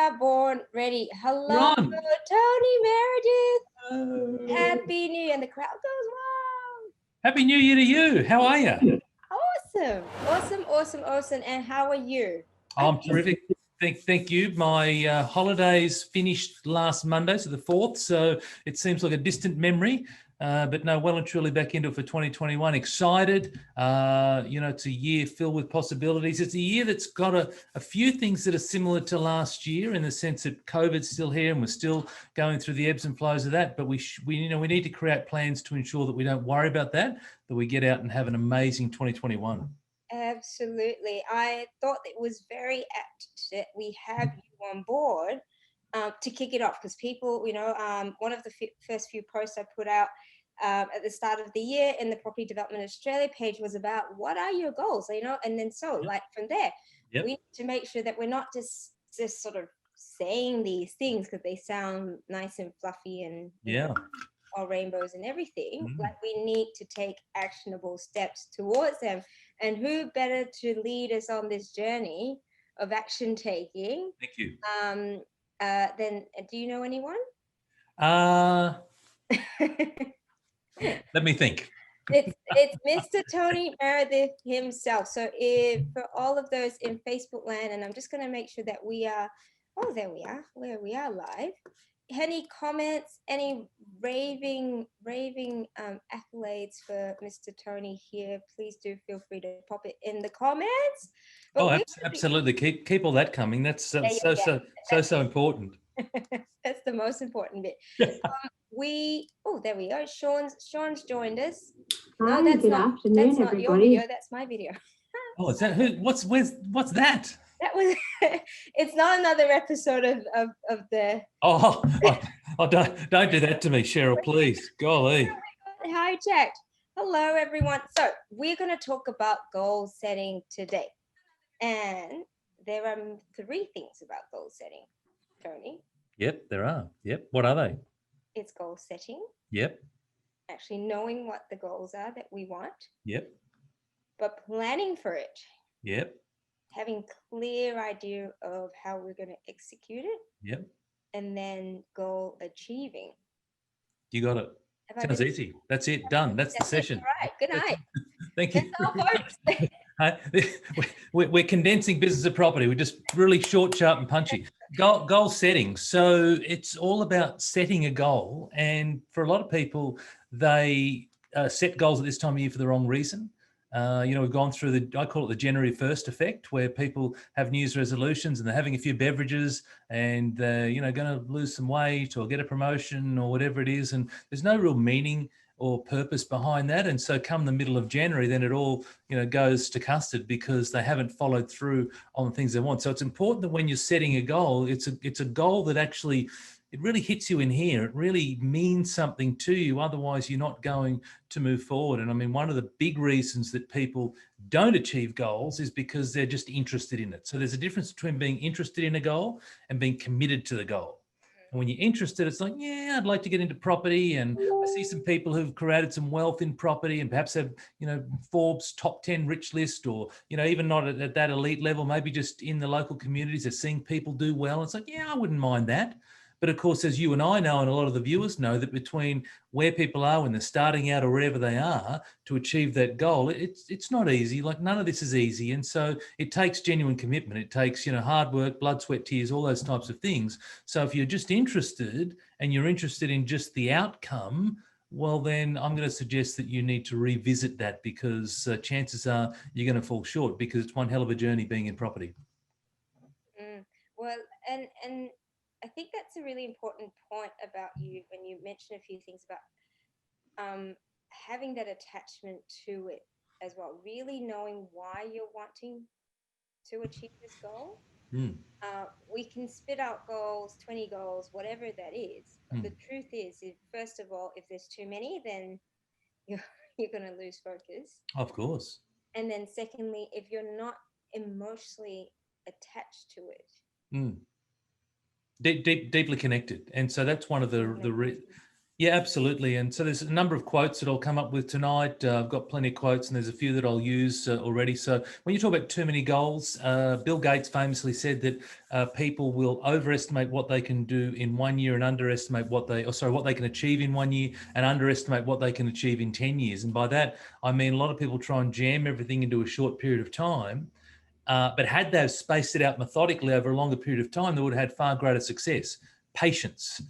are born ready. You're Hello, on. Tony, Meredith. Oh. Happy New Year. And the crowd goes, wow. Happy New Year to you. How are you? Awesome. And how are you? I'm terrific. Thank you. My holidays finished last Monday, so the 4th. So it seems like a distant memory, but no, well and truly back into it for 2021. Excited. It's a year filled with possibilities. It's a year that's got a few things that are similar to last year in the sense that COVID's still here and we're still going through the ebbs and flows of that. But we need to create plans to ensure that we don't worry about that we get out and have an amazing 2021. Absolutely. I thought it was very apt that we have you on board to kick it off because people, one of the first few posts I put out at the start of the year in the Property Development Australia page was about what are your goals, and then like from there, Yep. we need to make sure that we're not just sort of saying these things because they sound nice and fluffy and all rainbows and everything. Like we need to take actionable steps towards them. And who better to lead us on this journey of action taking? Thank you. Then do you know anyone? Let me think. It's Mr. Tony Meredith himself. So for all of those in Facebook land, and I'm just going to make sure that we are, there we are, where we are live. Any comments, any raving accolades for Mr. Tony here, please do feel free to pop it in the comments. But absolutely. Keep all that coming. That's so important. That's the most important bit. There we go. Sean's joined us. Hi, no, good afternoon, that's not everybody. Your video, that's my video. Oh, is that who? What's that? That was. It's not another episode of the. Oh, don't do that to me, Cheryl, please. Golly. Hijacked. Hello, everyone. So we're going to talk about goal setting today, and there are 3 things about goal setting, Tony. Yep, there are. Yep. What are they? It's goal setting. Yep. Actually knowing what the goals are that we want. Yep. But planning for it. Yep. Having clear idea of how we're going to execute it. Yep. And then goal achieving. You got it. Sounds easy. That's it. Done. That's the session. All right. Good night. Thank you. We're condensing business of property. We're just really short, sharp, and punchy. Goal setting. So it's all about setting a goal. And for a lot of people, they set goals at this time of year for the wrong reason. We've gone through I call it the January 1st effect, where people have New Year's resolutions and they're having a few beverages and they're, going to lose some weight or get a promotion or whatever it is. And there's no real meaning or purpose behind that. And so come the middle of January, then it all, goes to custard because they haven't followed through on the things they want. So it's important that when you're setting a goal, it's a goal that actually, it really hits you in here. It really means something to you. Otherwise, you're not going to move forward. And I mean, one of the big reasons that people don't achieve goals is because they're just interested in it. So there's a difference between being interested in a goal and being committed to the goal. And when you're interested, it's like, yeah, I'd like to get into property. And I see some people who've created some wealth in property and perhaps have, Forbes top 10 rich list, or, even not at that elite level, maybe just in the local communities, they're seeing people do well. It's like, yeah, I wouldn't mind that. But of course, as you and I know, and a lot of the viewers know, that between where people are when they're starting out or wherever they are to achieve that goal, it's not easy. Like none of this is easy. And so it takes genuine commitment. It takes, hard work, blood, sweat, tears, all those types of things. So if you're just interested and you're interested in just the outcome, well, then I'm going to suggest that you need to revisit that because chances are you're going to fall short because it's one hell of a journey being in property. Well, and I think that's a really important point about you when you mention a few things about having that attachment to it as well, really knowing why you're wanting to achieve this goal. We can spit out goals, 20 goals, whatever that is. But the truth is, first of all, if there's too many, then you're going to lose focus. Of course. And then secondly, if you're not emotionally attached to it. Deeply connected. And so that's one of the Yeah, absolutely. And so there's a number of quotes that I'll come up with tonight. I've got plenty of quotes, and there's a few that I'll use already. So when you talk about too many goals, Bill Gates famously said that people will overestimate what they can do in 1 year and underestimate what they can achieve in 1 year and underestimate what they can achieve in 10 years. And by that, I mean, a lot of people try and jam everything into a short period of time. But had they spaced it out methodically over a longer period of time, they would have had far greater success. Patience,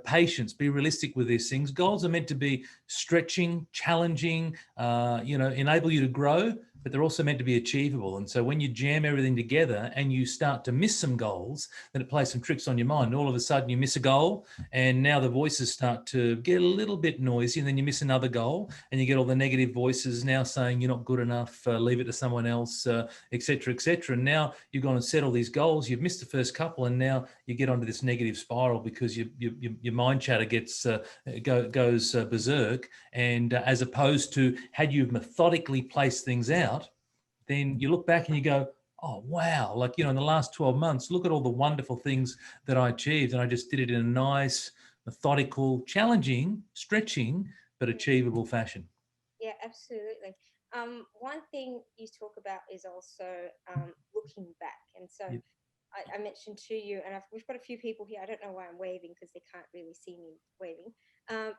patience, be realistic with these things. Goals are meant to be stretching, challenging, enable you to grow, but they're also meant to be achievable. And so when you jam everything together and you start to miss some goals, then it plays some tricks on your mind. All of a sudden you miss a goal, and now the voices start to get a little bit noisy, and then you miss another goal and you get all the negative voices now saying you're not good enough, leave it to someone else, etc., etc. And now you've gone and set all these goals, you've missed the first couple, and now you get onto this negative spiral because your mind chatter goes berserk. And as opposed to had you methodically placed things out, then you look back and you go, oh, wow, like, in the last 12 months, look at all the wonderful things that I achieved. And I just did it in a nice, methodical, challenging, stretching, but achievable fashion. Yeah, absolutely. One thing you talk about is also looking back. And so Yep. I mentioned to you, and we've got a few people here. I don't know why I'm waving because they can't really see me waving.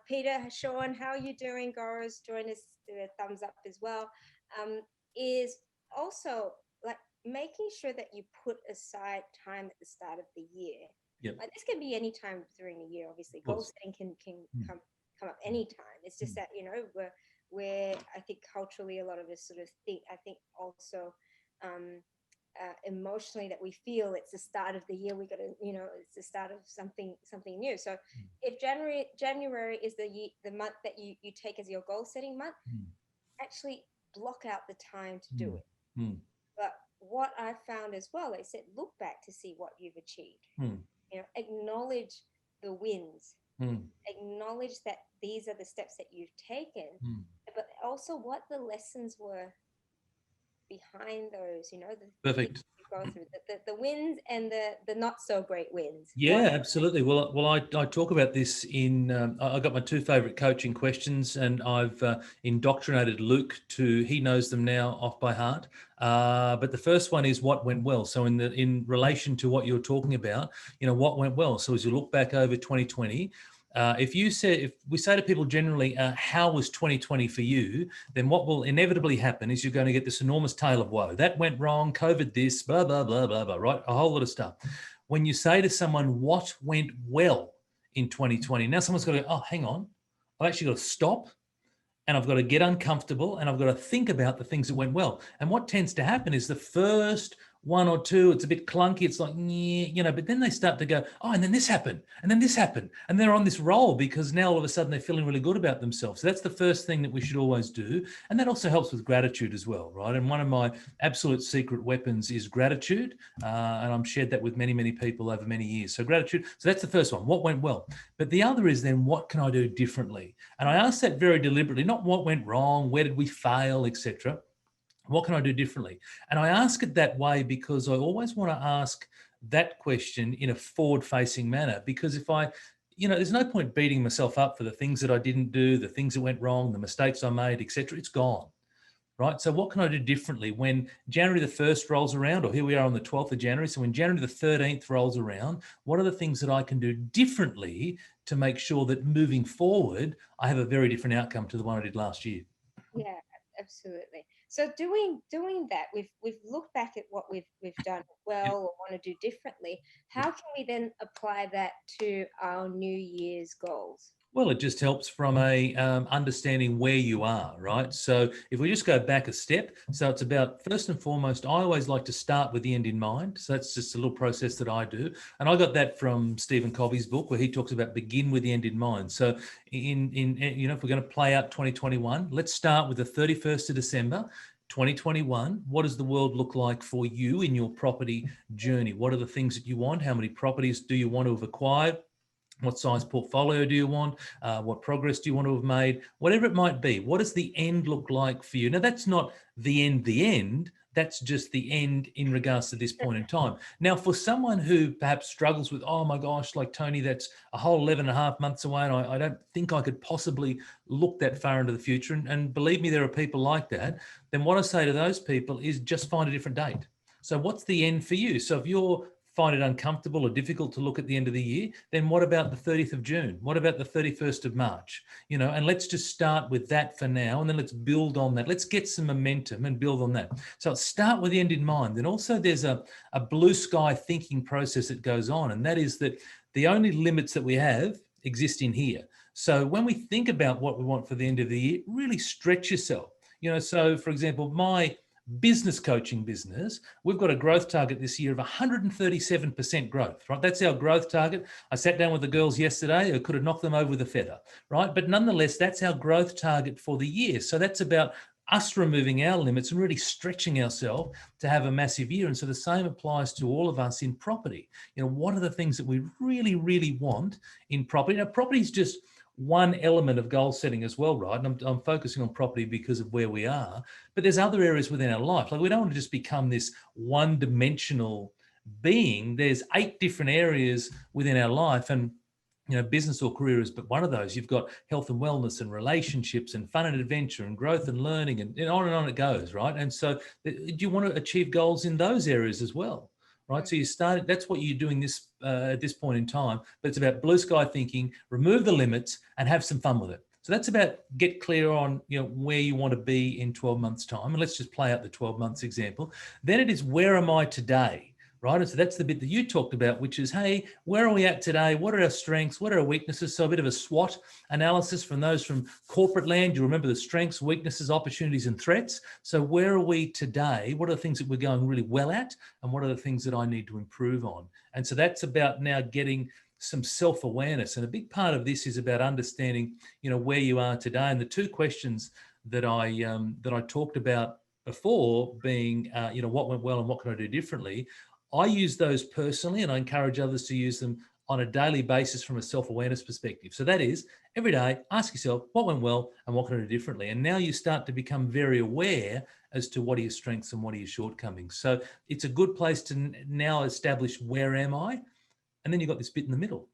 Peter, Sean, how are you doing? Goros, join us, do a thumbs up as well. Is also like making sure that you put aside time at the start of the year. Yep. Like this can be any time during the year, obviously. Goal setting can come up anytime. It's just that, where I think culturally a lot of us sort of think, I think also emotionally that we feel it's the start of the year, we got to, it's the start of something new. So if January is the month that you take as your goal setting month, actually block out the time to do it. But what I found as well, I said, look back to see what you've achieved. Acknowledge the wins. Acknowledge that these are the steps that you've taken, but also what the lessons were behind those, Perfect. you go through the wins and the not so great wins. Yeah, absolutely. Well, I talk about this in. I got my two favorite coaching questions, and I've indoctrinated Luke to. He knows them now off by heart. But the first one is what went well. So in relation to what you're talking about, what went well. So as you look back over 2020. If we say to people generally, how was 2020 for you, then what will inevitably happen is you're going to get this enormous tale of woe. That went wrong, COVID this, blah, blah, blah, blah, blah, right? A whole lot of stuff. When you say to someone, what went well in 2020, now someone's got to go, oh, hang on, I've actually got to stop and I've got to get uncomfortable and I've got to think about the things that went well. And what tends to happen is the first one or two, it's a bit clunky. It's like, but then they start to go, oh, and then this happened, and then this happened. And they're on this roll because now all of a sudden they're feeling really good about themselves. So that's the first thing that we should always do. And that also helps with gratitude as well, right? And one of my absolute secret weapons is gratitude. And I'm shared that with many, many people over many years. So gratitude. So that's the first one, what went well. But the other is then, what can I do differently? And I ask that very deliberately, not what went wrong, where did we fail, etc. What can I do differently? And I ask it that way because I always want to ask that question in a forward-facing manner. Because if there's no point beating myself up for the things that I didn't do, the things that went wrong, the mistakes I made, etc. It's gone, right? So what can I do differently when January the 1st rolls around, or here we are on the 12th of January. So when January the 13th rolls around, what are the things that I can do differently to make sure that moving forward, I have a very different outcome to the one I did last year? Yeah, absolutely. So doing that, we've looked back at what we've done well or want to do differently. How can we then apply that to our New Year's goals? Well, it just helps from a understanding where you are, right? So if we just go back a step, so it's about, first and foremost, I always like to start with the end in mind. So that's just a little process that I do. And I got that from Stephen Covey's book, where he talks about begin with the end in mind. So if we're going to play out 2021, let's start with the 31st of December, 2021. What does the world look like for you in your property journey? What are the things that you want? How many properties do you want to have acquired? What size portfolio do you want? What progress do you want to have made? Whatever it might be, what does the end look like for you? Now, that's not the end. that's just the end in regards to this point in time. Now, for someone who perhaps struggles with, oh my gosh, like Tony, that's a whole 11 and a half months away, and I don't think I could possibly look that far into the future. And believe me, there are people like that. Then what I say to those people is just find a different date. So what's the end for you? So if you're find it uncomfortable or difficult to look at the end of the year, then what about the 30th of June? What about the 31st of March? And let's just start with that for now, and then let's build on that. Let's get some momentum and build on that. So start with the end in mind. And also there's a blue sky thinking process that goes on, and that is that the only limits that we have exist in here. So when we think about what we want for the end of the year, really stretch yourself. So for example, my business coaching business, we've got a growth target this year of 137% growth, right? That's our growth target. I sat down with the girls yesterday. I could have knocked them over with a feather, right? But nonetheless, that's our growth target for the year. So that's about us removing our limits and really stretching ourselves to have a massive year. And so the same applies to all of us in property. What are the things that we really, really want in property? Now, property is just one element of goal setting as well, right? And I'm focusing on property because of where we are, but there's other areas within our life. Like, we don't want to just become this one-dimensional being. There's 8 different areas within our life, and business or career is but one of those. You've got health and wellness and relationships and fun and adventure and growth and learning, and on it goes, right? And so do you want to achieve goals in those areas as well? Right, so you started. That's what you're doing this at this point in time. But it's about blue sky thinking, remove the limits, and have some fun with it. So that's about get clear on where you want to be in 12 months' time. And let's just play out the 12 months example. Then it is, where am I today? Right, and so that's the bit that you talked about, which is, hey, where are we at today? What are our strengths? What are our weaknesses? So a bit of a SWOT analysis from those from corporate land. You remember the strengths, weaknesses, opportunities, and threats. So where are we today? What are the things that we're going really well at? And what are the things that I need to improve on? And so that's about now getting some self-awareness. And a big part of this is about understanding, where you are today. And the 2 questions that I talked about before being, what went well and what can I do differently? I use those personally, and I encourage others to use them on a daily basis from a self-awareness perspective. So that is, every day, ask yourself, what went well and what can I do differently? And now you start to become very aware as to what are your strengths and what are your shortcomings. So it's a good place to now establish, where am I? And then you've got this bit in the middle.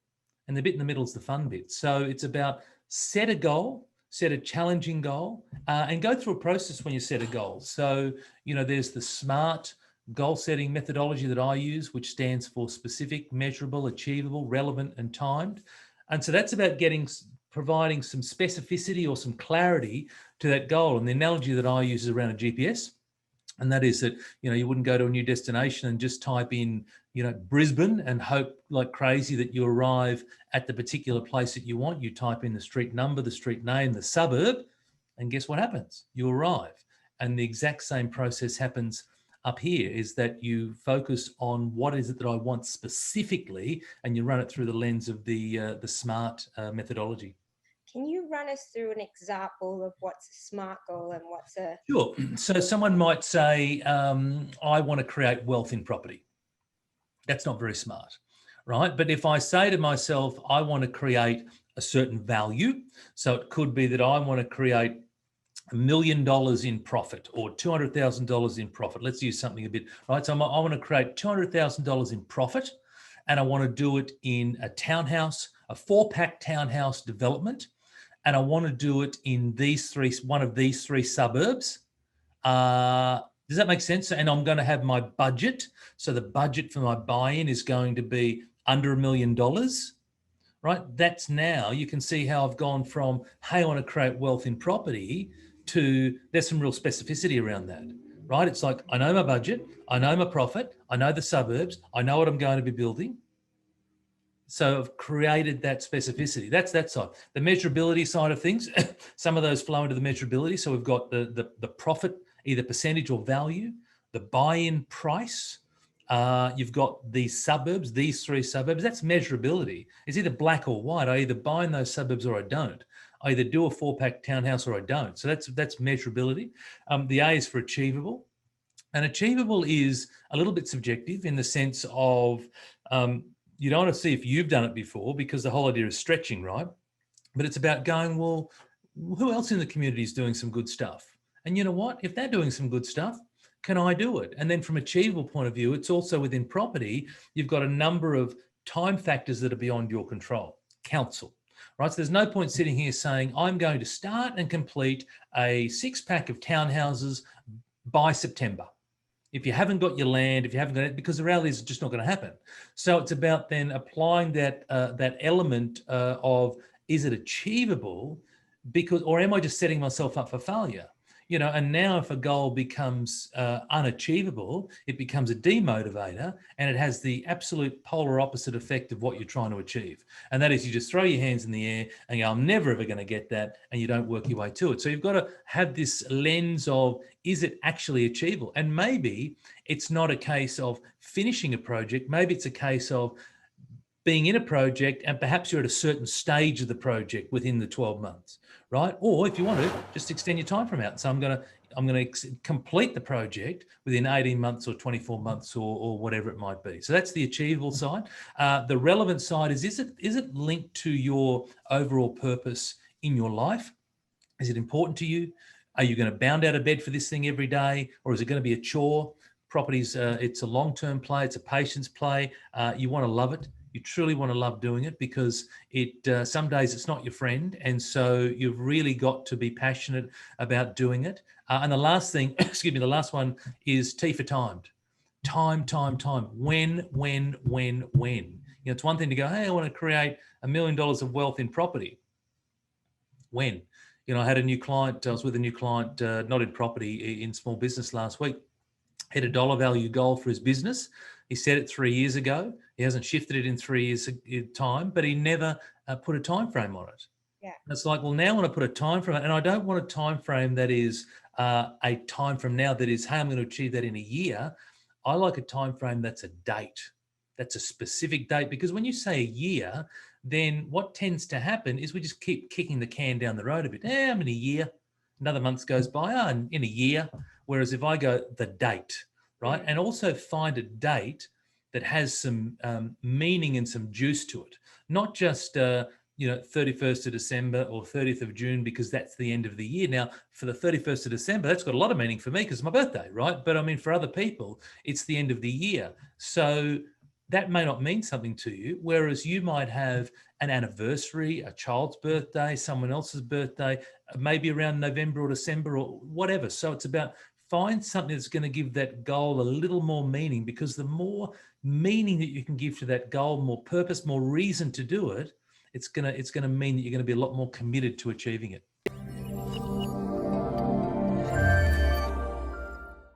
And the bit in the middle is the fun bit. So it's about set a goal, set a challenging goal, and go through a process when you set a goal. So, there's the SMART goal setting methodology that I use, which stands for specific, measurable, achievable, relevant, and timed. And so that's about providing some specificity or some clarity to that goal. And the analogy that I use is around a GPS. And that is that, you wouldn't go to a new destination and just type in, Brisbane and hope like crazy that you arrive at the particular place that you want. You type in the street number, the street name, the suburb, and guess what happens? You arrive. And the exact same process happens up here, is that you focus on what is it that I want specifically, and you run it through the lens of the SMART methodology. Can you run us through an example of what's a SMART goal and what's a... Sure. So someone might say, I want to create wealth in property. That's not very smart, right? But if I say to myself, I want to create a certain value, so it could be that I want to create $1 million in profit or $200,000 in profit. Let's use something a bit, right? So I want to create $200,000 in profit, and I want to do it in a townhouse, a 4-pack townhouse development. And I want to do it in one of these 3 suburbs. Does that make sense? And I'm going to have my budget. So the budget for my buy-in is going to be under $1 million. Right? That's now, you can see how I've gone from, hey, I want to create wealth in property, to there's some real specificity around that, right? It's like, I know my budget, I know my profit, I know the suburbs, I know what I'm going to be building. So I've created that specificity. That's that side. The measurability side of things, some of those flow into the measurability. So we've got the profit, either percentage or value, the buy-in price. You've got these suburbs, these 3 suburbs. That's measurability. It's either black or white. I either buy in those suburbs or I don't. I either do a 4-pack townhouse or I don't. So that's measurability. The A is for achievable. And achievable is a little bit subjective in the sense of you don't want to see if you've done it before, because the whole idea is stretching, right? But it's about going, well, who else in the community is doing some good stuff? And you know what? If they're doing some good stuff, can I do it? And then from achievable point of view, it's also within property, you've got a number of time factors that are beyond your control. Council, right? So there's no point sitting here saying, I'm going to start and complete a 6-pack of townhouses by September. If you haven't got your land, if you haven't got it, because the reality is it's just not going to happen. So it's about then applying that that element of, is it achievable? Because, or am I just setting myself up for failure? You know, and now if a goal becomes unachievable, it becomes a demotivator, and it has the absolute polar opposite effect of what you're trying to achieve. And that is, you just throw your hands in the air and go, I'm never ever going to get that, and you don't work your way to it. So you've got to have this lens of, is it actually achievable? And maybe it's not a case of finishing a project. Maybe it's a case of being in a project and perhaps you're at a certain stage of the project within the 12 months, right? Or if you want to, just extend your time frame out. So I'm going to complete the project within 18 months or 24 months or whatever it might be. So that's the achievable side. The relevant side is it linked to your overall purpose in your life? Is it important to you? Are you going to bound out of bed for this thing every day, or is it going to be a chore? Properties, it's a long-term play. It's a patience play. You want to love it. You truly want to love doing it, because it some days it's not your friend. And so you've really got to be passionate about doing it. And the last thing, excuse me, the last one is T for timed. Time. When. You know, it's one thing to go, hey, I want to create $1 million of wealth in property. When? You know, I had a new client, I was with a new client, not in property, in small business last week. Had a dollar value goal for his business. He set it 3 years ago. He hasn't shifted it in 3 years time, but he never put a time frame on it. Yeah. And it's like, well, now I want to put a time frame, and I don't want a time frame that is a time from now that is, hey, I'm going to achieve that in a year. I like a time frame that's a date. That's a specific date, because when you say a year, then what tends to happen is we just keep kicking the can down the road a bit. I'm in a year. Another month goes by, in a year. Whereas if I go the date, right, and also find a date that has some meaning and some juice to it, not just 31st of December or 30th of June, because that's the end of the year. Now, for the 31st of December, that's got a lot of meaning for me because it's my birthday, right? But I mean, for other people, it's the end of the year. So that may not mean something to you, whereas you might have an anniversary, a child's birthday, someone else's birthday, maybe around November or December or whatever. So it's about, find something that's going to give that goal a little more meaning, because the more meaning that you can give to that goal, more purpose, more reason to do it, it's going to mean that you're going to be a lot more committed to achieving it.